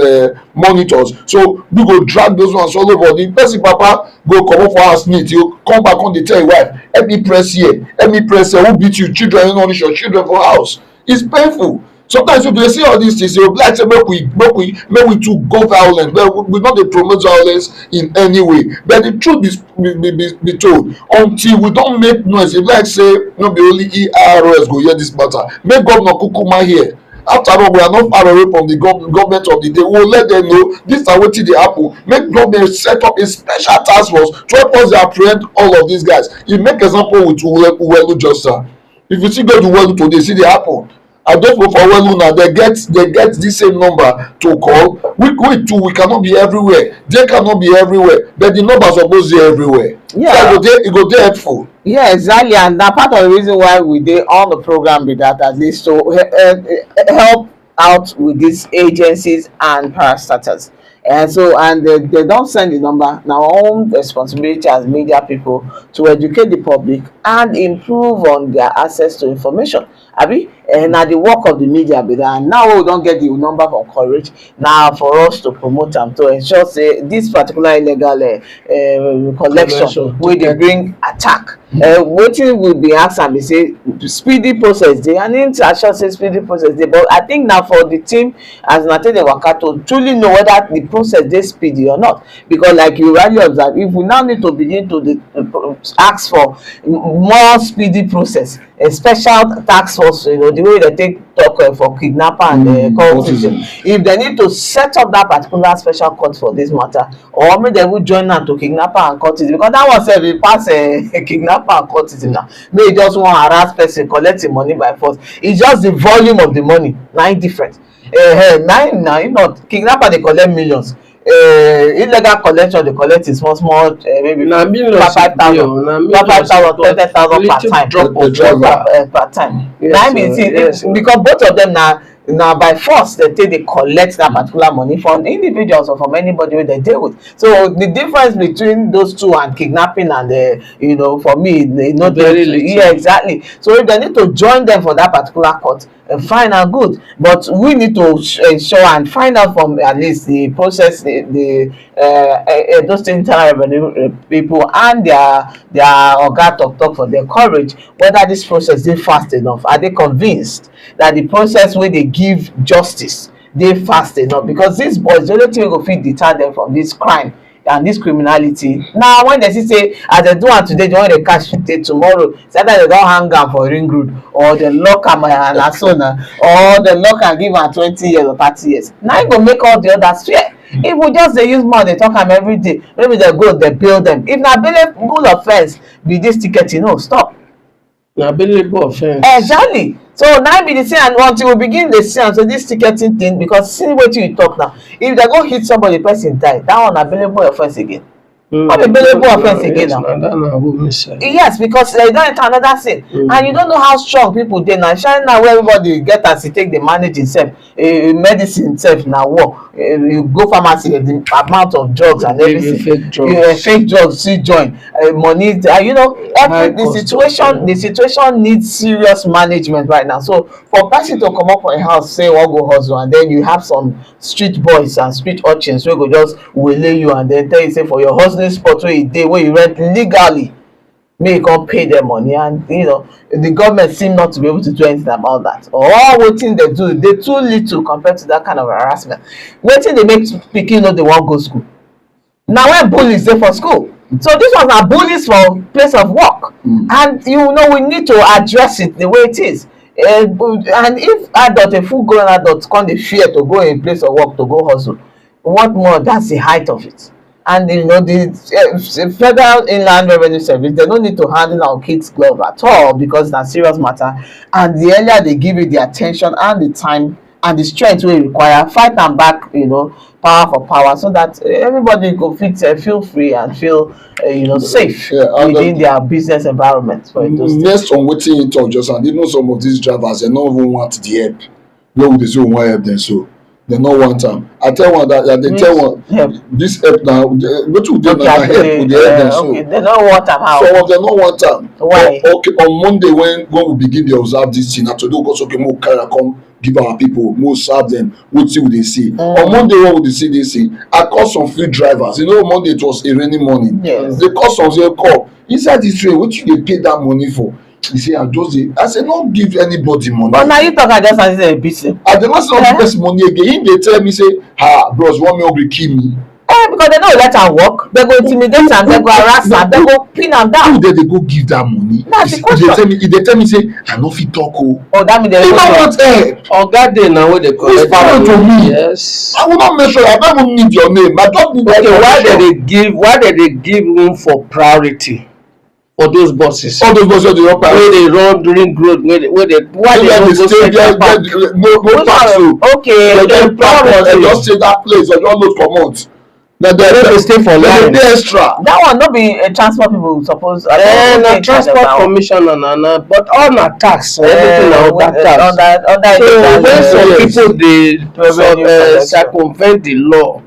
Speaker 3: monitors, so we go drag those ones all over. The person papa go comot for house neat, you come back on dey tell your wife, help me press here, who beat you, children, you no punish your children for house. It's painful. Sometimes if they see all these things, they will be like say make we too go violent. But we not dey promote violence in any way. But the truth be told, until we don't make noise, if like say no be only ERS go hear this matter, make Governor Kukuma hear. After all, we are not far away from the government of the day. We will let them know this are wetin dey happen. Make government set up a special task force to help us apprehend all of these guys. You make example with Uwelu Josta. If you see go to Uwelu today, see dey happen. I just go for Uwelu now. They get this same number to call. We too, we cannot be everywhere. They cannot be everywhere. But the number suppose dey everywhere.
Speaker 2: Yeah.
Speaker 3: So it go dey helpful.
Speaker 2: Yeah, exactly, and na part of the reason why we dey on the program be that, at least to help out with these agencies and parastatals. And so, and they don't send the number. Now, our own responsibility as media people to educate the public and improve on their access to information. Abi, and na the work of the media be that. And now we don't get the number from Courage. Now for us to promote them, to ensure say this particular illegal collection wey dey bring attack wetin we be ask am be say speedy process dey, and him assure say speedy process dey, but I think na for the team as una take dey waka to truly know whether the process dey speedy or not, because like you rightly observe, if we now need to begin to dey ask for more speedy process, a special task force, the way they take talk for kidnapper and cultism, if they need to set up that particular special court for this matter, or make dem even join am to kidnapper and cultism, because that one sef dey pass kidnapper and cultism now. Make e just wan harass person, collect im money by force. It's just the volume of the money na im different. Na im not kidnapper dey collect millions. Illegal collection dey collect in small maybe 5,000 20,000 per time. Na im be see, because both of them na by force dem take dey collect that particular money from individuals or from anybody wey dem dey with. So the difference between those two and kidnapping and for me e no dey. Yeah, exactly. So if they need to join them for that particular court, fine and good, but we need to ensure and find out from at least the process, those internal revenue people and their oga talk for their courage, whether this process dey fast enough. Are they convinced that the process wey dey give justice dey fast enough? Because these boys, the only thing wey go fit deter them from this crime and this criminality na when they see say as dem do am today, the one dey catch tomorrow, it's either they don hang am for ring road, or dem lock am na so na, or dem lock am give am 20 years or 30 years. Na im go make all the others fear. If we just dey use mouth dey talk am every day, maybe dem go dey bail dem. If na bailable offence be this ticketing, stop.
Speaker 1: Na bailable offence.
Speaker 2: Exactly. So na be the thing, and until we begin dey see am, so this ticketing thing, because see wetin you talk now, if they go hit somebody, person die, that one na bailable offence again. Not a bailable offence again now. Yes, because they don enter another thing, and you don't know how strong people dey now. Especially now where everybody get as e take dey manage himself, medicine himself na war. You go pharmacy, the amount of drugs and everything, fake drugs still join, money, the situation needs serious management right now. So for person to come up for a house, say wan go hustle, and then you have some street boys and street urchins wey go just waylay you and then tell you say for your hustling spot wey you dey, wey you rent legally, make you come pay them money, and the government seem not to be able to do anything about that. Or wetin they do, they too little compared to that kind of harassment. Wetin dey make pikin no dey wan go school? Na when bullies dey for school. So this ones are bullies for place of work, and we need to address it the way it is. And if a full grown adult come dey fear to go in place of work to go hustle, what more? That's the height of it. And the Federal Inland Revenue Service, they don't need to handle our kids' glove at all, because that's serious matter. And the earlier they give you the attention and the time and the strength we require, fight and back, power for power, so that everybody go feel free and feel safe within their business environment.
Speaker 3: Next on wetin you talk just, and even some of these drivers, they don't even want the help. Where would they say we want help them? So they no want them. I tell one that they tell one this help now. What you do now? Help with the help them. So
Speaker 2: they don't want them. How?
Speaker 3: Some of them don't want them.
Speaker 2: Why?
Speaker 3: Okay, on Monday when we begin to observe this thing, after do go more carry come give our people, more serve them. What see what they see. On Monday when we see this thing, I call some few drivers. Monday it was a rainy morning.
Speaker 2: Yes.
Speaker 3: They call some call inside this train. What you dey pay that money for? He say I say no give anybody money.
Speaker 2: But now you talk just as a business.
Speaker 3: I dey not say person money again. They tell me say, bros, want me to kill me?
Speaker 2: Because they don't let am work. They go intimidate am, they go harass am, they go pin am down.
Speaker 3: Who they go give that money?
Speaker 2: That's the question.
Speaker 3: They tell me say I no fit talk
Speaker 2: Oh, that means they
Speaker 3: don't want help.
Speaker 1: Oga dey na wey dey collect
Speaker 3: money to me.
Speaker 1: Yes.
Speaker 3: I will not make sure I don't even need your name. I just need
Speaker 1: why they give room for priority for those buses?
Speaker 3: All those buses dey run
Speaker 1: wey dey run during road, why they no go stay there?
Speaker 3: No tax o.
Speaker 2: Okay.
Speaker 3: They just stay that place. They don't load comot.
Speaker 1: They stay for line.
Speaker 3: They extra.
Speaker 2: That one no be transport people suppose.
Speaker 1: Na transport commissioner na, but all na tax. Everything na under tax. So when some people dey circumvent the law,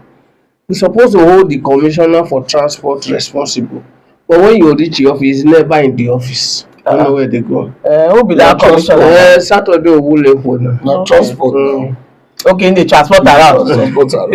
Speaker 1: we suppose to hold the commissioner for transport responsible. But when you reach the office, he's never in the office. I don't know where they go.
Speaker 2: Who be that commissioner?
Speaker 1: Saturday Owulepo.
Speaker 3: Na transport.
Speaker 2: Okay, they transport around.
Speaker 3: Transport around.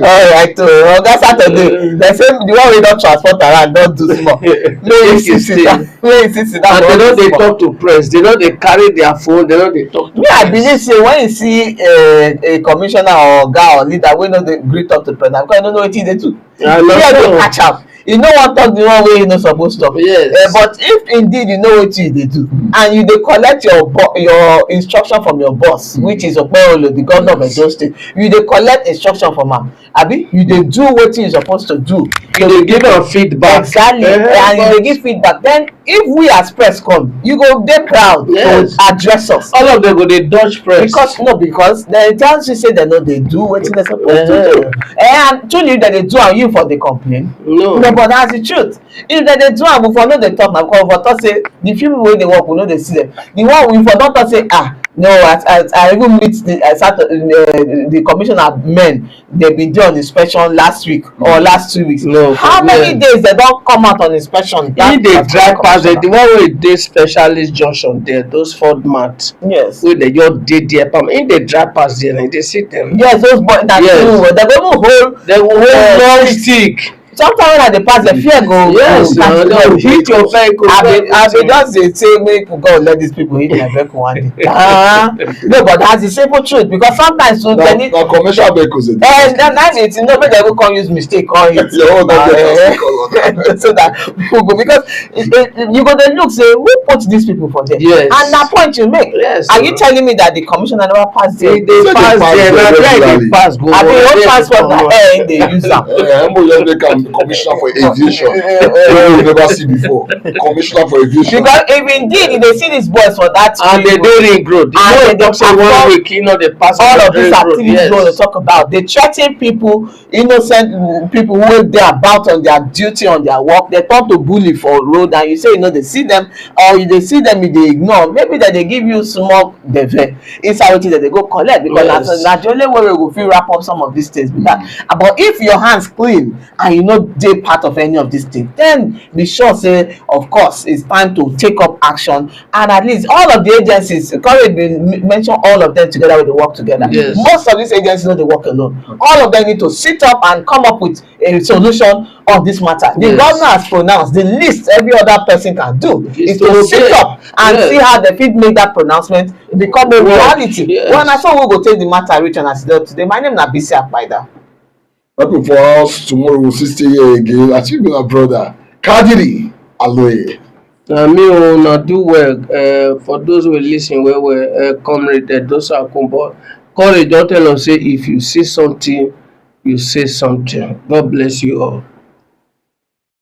Speaker 2: Alright, Oga Saturday, they say the one wey don transport around don do small. Make you sit down. Make you sit down.
Speaker 1: And they no dey talk to press. They no dey carry their phone. They no dey talk to
Speaker 2: Me, I
Speaker 1: press.
Speaker 2: believe say when you see a commissioner or oga or leader wey no dey gree talk to press, na because you no know wetin e dey do.
Speaker 1: I know
Speaker 2: Fear
Speaker 1: so.
Speaker 2: dey catch am. You no wan talk the one wey you no suppose talk.
Speaker 1: Yes.
Speaker 2: But if indeed you know wetin you dey do and you dey collect your instruction from your boss, which is Okpeyolo, the governor of Edo State, you dey collect instruction from am, abi you dey do wetin you suppose to do.
Speaker 1: You dey give am feedback.
Speaker 2: Exactly, and you dey give feedback. Then if we as press come, you go dey proud
Speaker 1: Yes.
Speaker 2: to address us.
Speaker 1: All of them go dey dodge press.
Speaker 2: Because dem tell you say dem no dey do wetin dem suppose to do. And truly if dem dey do am, you for dey complain.
Speaker 1: No.
Speaker 2: But that's the truth. If dem dey do am, we for no dey talk na, because we for talk say the few people wey dey work, we no dey see them. The one we for don talk say no, I even meet the commissioner men. They been there on inspection last week or last 2 weeks.
Speaker 1: No,
Speaker 2: how many days they don come out on inspection?
Speaker 1: He dey drive pass the one wey dey specialist junction there, those Ford Mart.
Speaker 2: Yes.
Speaker 1: Wey dey just dey there, he dey drive pass there and they see them.
Speaker 2: Yes, those boys na true. They go even hold.
Speaker 1: They will hold long stick.
Speaker 2: Sometimes when I dey pass, the fear go.
Speaker 1: Yes,
Speaker 2: go
Speaker 1: they will hit your vehicle.
Speaker 2: I be just dey say make God let these people hit my vehicle one day. No, but that's the simple truth, because sometimes so they need.
Speaker 3: Na commercial vehicles.
Speaker 2: And then no, make dem go come use mistake come hit.
Speaker 3: Your own
Speaker 2: So that people go, because you go dey look say who put these people for there.
Speaker 1: Yes.
Speaker 2: And na point you make.
Speaker 1: Yes.
Speaker 2: Are you telling me that the commissioner never pass there?
Speaker 1: They pass there, na there they pass go.
Speaker 2: I mean, what transport na air dey use am.
Speaker 3: Embo just make am commissioner for aviation. Wey we never see before. Commissioner for aviation.
Speaker 2: Because if indeed you dey see these boys for that,
Speaker 1: And they dey ring road.
Speaker 2: and they
Speaker 1: say one week, dey pass
Speaker 2: all of these activities
Speaker 1: yes.
Speaker 2: we want to talk about. They threaten people, innocent people who dey about on their duty, on their work. They turn to bully for road, and you say you no dey see them, or you dey see them, you dey ignore. Maybe that they give you small deve inside wetin dem dey go collect, because
Speaker 1: Yes.
Speaker 2: na the only way we go fit wrap up some of these things be that. But if your hands clean and you no dey part of any of these things, then be sure say of course it's time to take up action, and at least all of the agencies, Corey bin mention all of them together, wey dey work together.
Speaker 1: Yes.
Speaker 2: Most of these agencies no dey work alone. All of them need to sit up and come up with a solution on this matter. The
Speaker 1: Yes.
Speaker 2: governor has pronounced the least every other person can do is to
Speaker 1: to
Speaker 2: sit
Speaker 1: obey.
Speaker 2: up and
Speaker 1: Yes.
Speaker 2: see how they fit make that pronouncement become a reality.
Speaker 1: Yes.
Speaker 2: Well, na so we go take the matter reach una today. My name na Bisi Akpaida.
Speaker 3: Happy for us tomorrow we'll see here again. As you been a brother, Kadiri Aloye.
Speaker 1: Na me una do well. For those who listen well, comrade those are combo. Courage don tell us say if you see something, you say something. God bless you all.